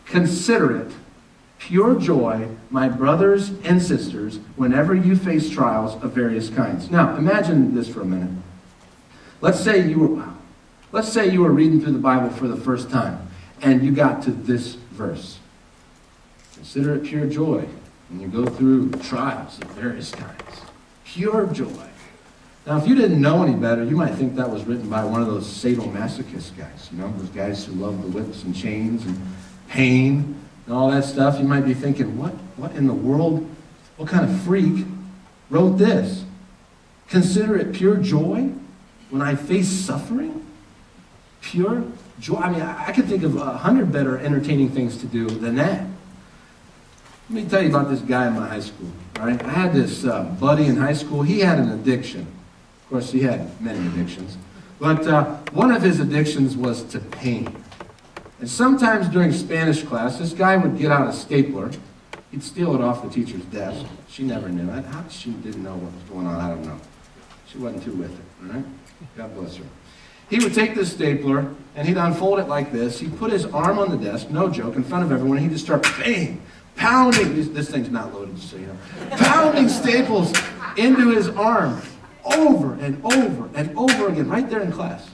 Consider it pure joy, my brothers and sisters, whenever you face trials of various kinds. Now, imagine this for a minute. Let's say you were reading through the Bible for the first time, and you got to this verse. Consider it pure joy when you go through trials of various kinds. Pure joy. Now, if you didn't know any better, you might think that was written by one of those sadomasochist guys, you know, those guys who love the whips and chains and pain and all that stuff. You might be thinking, what in the world, what kind of freak wrote this? Consider it pure joy when I face suffering? Pure joy? I mean, I could think of 100 better entertaining things to do than that. Let me tell you about this guy in my high school. All right? I had this buddy in high school. He had an addiction. Of course, he had many addictions. But one of his addictions was to pain. And sometimes during Spanish class, this guy would get out a stapler. He'd steal it off the teacher's desk. She never knew. How she didn't know what was going on, I don't know. She wasn't too with it, all right? God bless her. He would take this stapler, and he'd unfold it like this. He'd put his arm on the desk, no joke, in front of everyone, and he'd just start bang, pounding. This thing's not loaded, just so you know. Pounding staples into his arm over and over and over again, right there in class.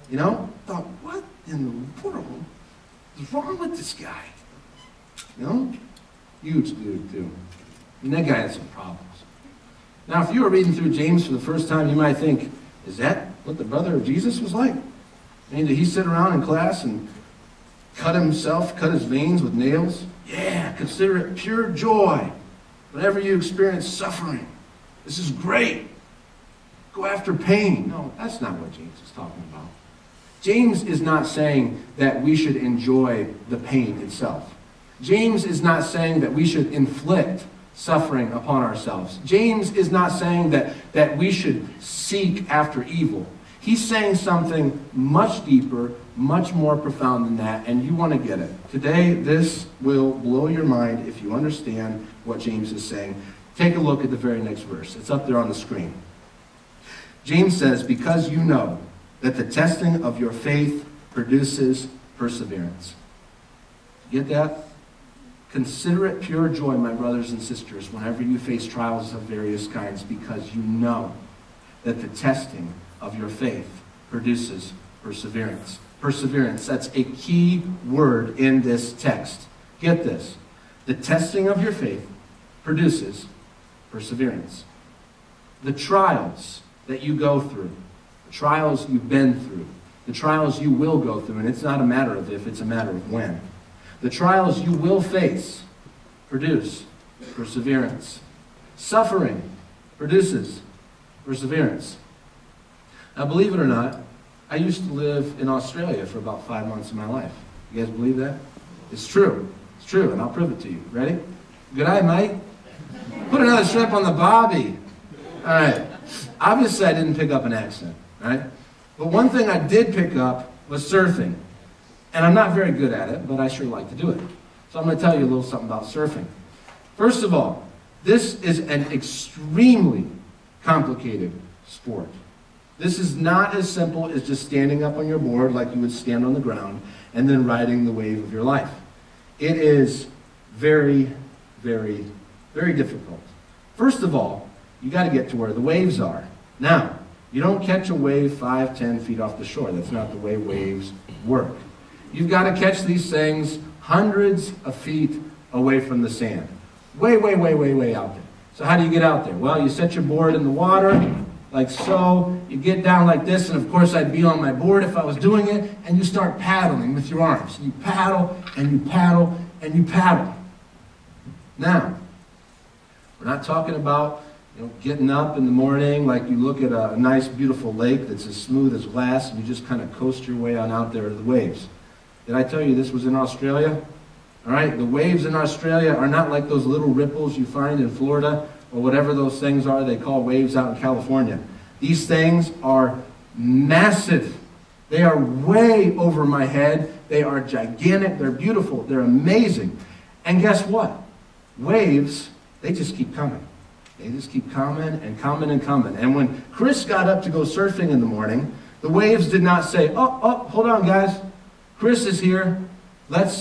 You know? Thought, what in the world is wrong with this guy? You know? Huge dude, too. And that guy had some problems. Now, if you were reading through James for the first time, you might think, is that what the brother of Jesus was like? I mean, did he sit around in class and cut his veins with nails? Yeah, consider it pure joy whenever you experience suffering. This is great. Go after pain. No, that's not what James is talking about. James is not saying that we should enjoy the pain itself. James is not saying that we should inflict suffering upon ourselves. James is not saying that we should seek after evil. He's saying something much deeper, much more profound than that, and you want to get it. Today, this will blow your mind if you understand what James is saying. Take a look at the very next verse. It's up there on the screen. James says, because you know that the testing of your faith produces perseverance. Get that? Consider it pure joy, my brothers and sisters, whenever you face trials of various kinds, because you know that the testing of your faith produces perseverance. Perseverance, that's a key word in this text. Get this. The testing of your faith produces perseverance. The trials that you go through, the trials you've been through, the trials you will go through, and it's not a matter of if, it's a matter of when. The trials you will face produce perseverance. Suffering produces perseverance. Now, believe it or not, I used to live in Australia for about 5 months of my life. You guys believe that? It's true. It's true, and I'll prove it to you. Ready? Good eye, mate. Put another shrimp on the bobby. All right. Obviously, I didn't pick up an accent, right? But one thing I did pick up was surfing. And I'm not very good at it, but I sure like to do it. So I'm going to tell you a little something about surfing. First of all, this is an extremely complicated sport. This is not as simple as just standing up on your board like you would stand on the ground and then riding the wave of your life. It is very, very, very difficult. First of all, you got to get to where the waves are. Now, you don't catch a wave 5, 10 feet off the shore. That's not the way waves work. You've got to catch these things hundreds of feet away from the sand. Way, way, way, way, way out there. So how do you get out there? Well, you set your board in the water, like so. You get down like this, and of course I'd be on my board if I was doing it, and you start paddling with your arms. You paddle, and you paddle, and you paddle. Now, we're not talking about getting up in the morning like you look at a nice, beautiful lake that's as smooth as glass, and you just kind of coast your way on out there to the waves. Did I tell you this was in Australia? All right, the waves in Australia are not like those little ripples you find in Florida or whatever those things are they call waves out in California. These things are massive. They are way over my head. They are gigantic. They're beautiful. They're amazing. And guess what? Waves, they just keep coming. They just keep coming and coming and coming. And when Chris got up to go surfing in the morning, the waves did not say, oh, hold on, guys. Chris is here. Let's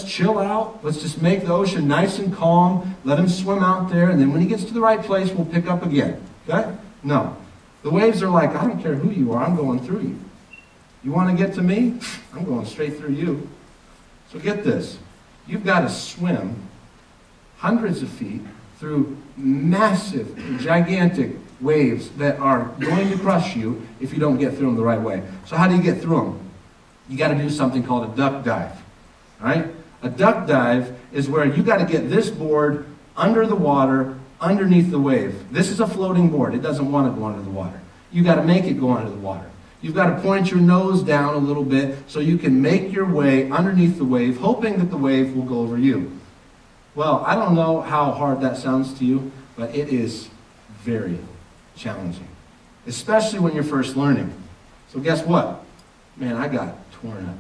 chill out. Let's just make the ocean nice and calm. Let him swim out there, and then when he gets to the right place, we'll pick up again. Okay? No. The waves are like, I don't care who you are, I'm going through you. You want to get to me? I'm going straight through you. So get this. You've got to swim hundreds of feet through massive, gigantic waves that are going to crush you if you don't get through them the right way. So how do you get through them? You got to do something called a duck dive. All right? A duck dive is where you got to get this board under the water, underneath the wave. This is a floating board. It doesn't want to go under the water. You got to make it go under the water. You've got to point your nose down a little bit so you can make your way underneath the wave, hoping that the wave will go over you. Well, I don't know how hard that sounds to you, but it is very challenging, especially when you're first learning. So guess what? Man, I got torn up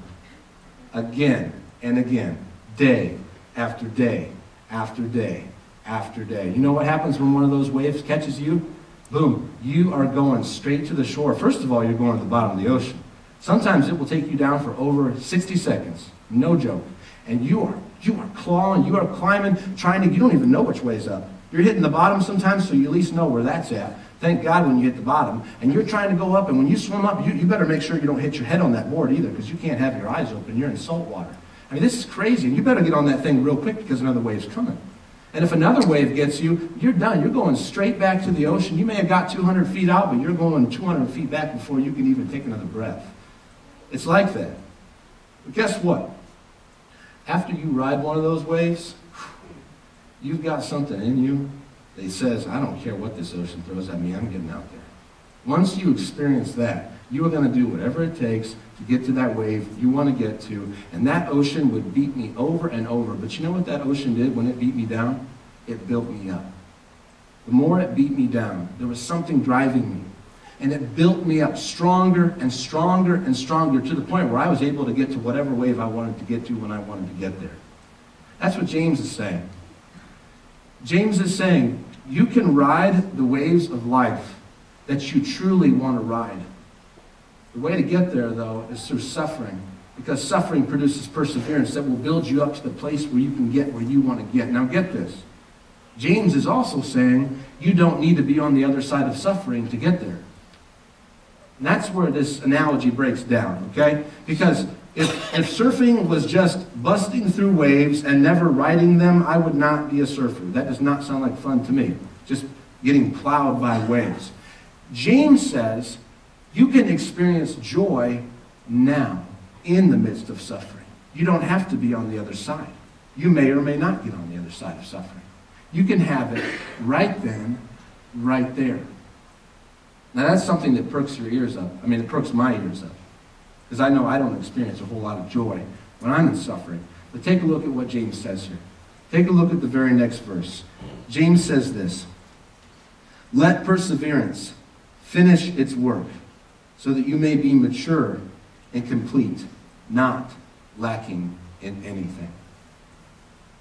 again and again, day after day after day after day. You know what happens when one of those waves catches you? Boom, you are going straight to the shore. First of all, you're going to the bottom of the ocean. Sometimes it will take you down for over 60 seconds. No joke. And you are clawing, you are climbing, you don't even know which way's up. You're hitting the bottom sometimes, so you at least know where that's at. Thank God when you hit the bottom. And you're trying to go up, and when you swim up, you better make sure you don't hit your head on that board either, because you can't have your eyes open. You're in salt water. I mean, this is crazy. And you better get on that thing real quick because another wave's coming. And if another wave gets you, you're done. You're going straight back to the ocean. You may have got 200 feet out, but you're going 200 feet back before you can even take another breath. It's like that. But guess what? After you ride one of those waves, you've got something in you that says, I don't care what this ocean throws at me, I'm getting out there. Once you experience that, you are going to do whatever it takes to get to that wave you want to get to. And that ocean would beat me over and over. But you know what that ocean did when it beat me down? It built me up. The more it beat me down, there was something driving me. And it built me up stronger and stronger and stronger to the point where I was able to get to whatever wave I wanted to get to when I wanted to get there. That's what James is saying. James is saying, you can ride the waves of life that you truly want to ride. The way to get there, though, is through suffering, because suffering produces perseverance that will build you up to the place where you can get where you want to get. Now get this. James is also saying you don't need to be on the other side of suffering to get there. And that's where this analogy breaks down, okay? Because if surfing was just busting through waves and never riding them, I would not be a surfer. That does not sound like fun to me, just getting plowed by waves. James says you can experience joy now in the midst of suffering. You don't have to be on the other side. You may or may not get on the other side of suffering. You can have it right then, right there. Now that's something that perks your ears up. I mean, it perks my ears up. Because I know I don't experience a whole lot of joy when I'm in suffering. But take a look at what James says here. Take a look at the very next verse. James says this: let perseverance finish its work, so that you may be mature and complete, not lacking in anything.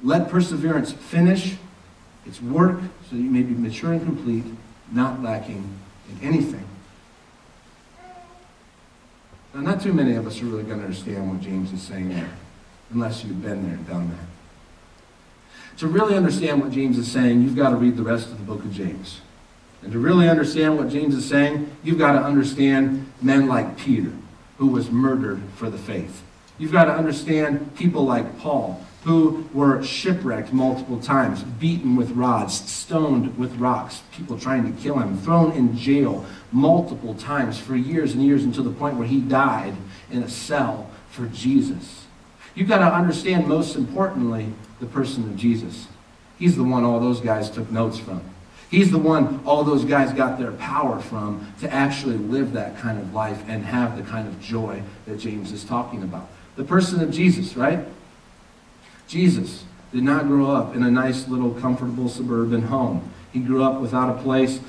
Let perseverance finish its work, so that you may be mature and complete, not lacking in anything. Now, not too many of us are really going to understand what James is saying there, unless you've been there and done that. To really understand what James is saying, you've got to read the rest of the book of James. And to really understand what James is saying, you've got to understand men like Peter, who was murdered for the faith. You've got to understand people like Paul, who were shipwrecked multiple times, beaten with rods, stoned with rocks, people trying to kill him, thrown in jail multiple times for years and years, until the point where he died in a cell for Jesus. You've got to understand, most importantly, the person of Jesus. He's the one all those guys took notes from. He's the one all those guys got their power from to actually live that kind of life and have the kind of joy that James is talking about. The person of Jesus, right? Jesus did not grow up in a nice little comfortable suburban home. He grew up without a place.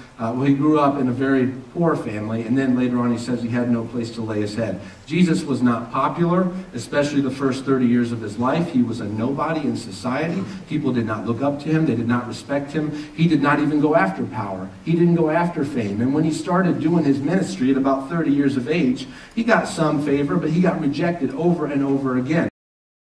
He grew up in a very poor family, and then later on he says he had no place to lay his head. Jesus was not popular, especially the first 30 years of his life. He was a nobody in society. People did not look up to him. They did not respect him. He did not even go after power. He didn't go after fame. And when he started doing his ministry at about 30 years of age, he got some favor, but he got rejected over and over again.